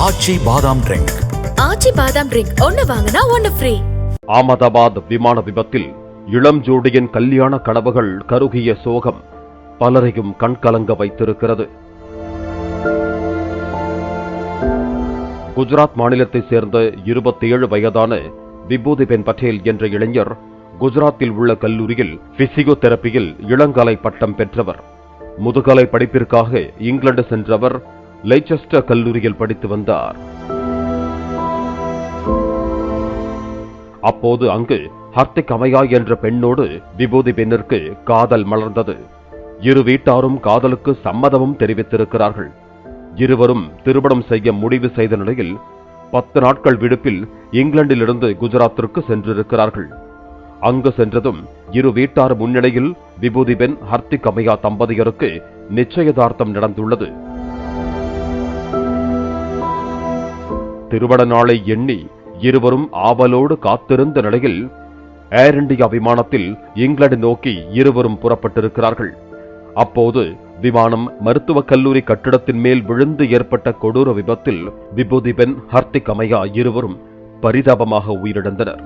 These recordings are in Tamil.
ஆச்சி பாதாம் ட்ரிங்க். ஆச்சி பாதாம் ட்ரிங்க் ஒன்னு வாங்கினா ஒன்னு ஃப்ரீ. அகமதாபாத் விமான விபத்தில் இளம் ஜோடியின் கல்யாண கனவுகள் கருகிய சோகம் பலரையும் கண்கலங்க வைத்திருக்கிறது. குஜராத் மாநிலத்தைச் சேர்ந்த 27 வயதான விபூதிபென் பட்டேல் என்ற இளைஞர் குஜராத்தில் உள்ள கல்லூரியில் பிசியோதெரபியில் இளங்கலை பட்டம் பெற்றவர். முதுகலை படிப்பிற்காக இங்கிலாந்து சென்றவர் லெய்செஸ்டர் கல்லூரியில் படித்து வந்தார். அப்போது அங்கு ஹர்திக் அமையா என்ற பெண்ணோடு விபூதிபென்னிற்கு காதல் மலர்ந்தது. இரு வீட்டாரும் காதலுக்கு சம்மதமும் தெரிவித்திருக்கிறார்கள். இருவரும் திருமணம் செய்ய முடிவு செய்த நிலையில் 10 நாட்கள் விடுப்பில் இங்கிலாந்திலிருந்து குஜராத்திற்கு சென்றிருக்கிறார்கள். அங்கு சென்றதும் இரு வீட்டார் முன்னிலையில் விபூதிபென் ஹர்திக் அமையா தம்பதியருக்கு நிச்சயதார்த்தம் நடந்துள்ளது. திருமண நாளை எண்ணி இருவரும் ஆவலோடு காத்திருந்த நிலையில் ஏர் இந்தியா விமானத்தில் இங்கிலாந்து நோக்கி இருவரும் புறப்பட்டிருக்கிறார்கள். அப்போது விமானம் மருத்துவக் கல்லூரி கட்டிடத்தின் மேல் விழுந்து ஏற்பட்ட கொடூர விபத்தில் விபூதிபென் ஹர்திக் அமையா இருவரும் பரிதாபமாக உயிரிழந்தனர்.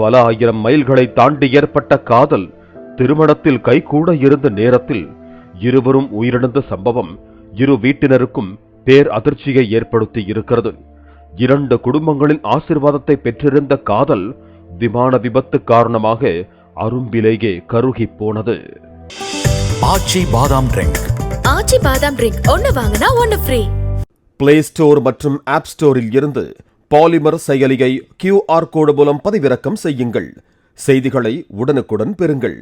பல ஆயிரம் மைல்களை தாண்டி ஏற்பட்ட காதல் திருமணத்தில் கைகூட இருந்த நேரத்தில் இருவரும் உயிரிழந்த சம்பவம் இரு வீட்டினருக்கும் பேர் அதிர்ச்சியை ஏற்படுத்தி இருக்கிறது. 2 குடும்பங்களின் ஆசீர்வாதத்தை பெற்றிருந்த காதல் விமான விபத்து காரணமாக அரும்பிலேயே கருகி போனது. ஆச்சி பாதாம் ட்ரிங்க். ஆச்சி பாதாம் ட்ரிங்க் ஒன்னு வாங்கினா ஒன்னு ஃப்ரீ. பிளே ஸ்டோர் மற்றும் ஆப் ஸ்டோரில் இருந்து பாலிமர் செயலியை QR கோடு மூலம் பதிவிறக்கம் செய்யுங்கள். செய்திகளை உடனுக்குடன் பெறுங்கள்.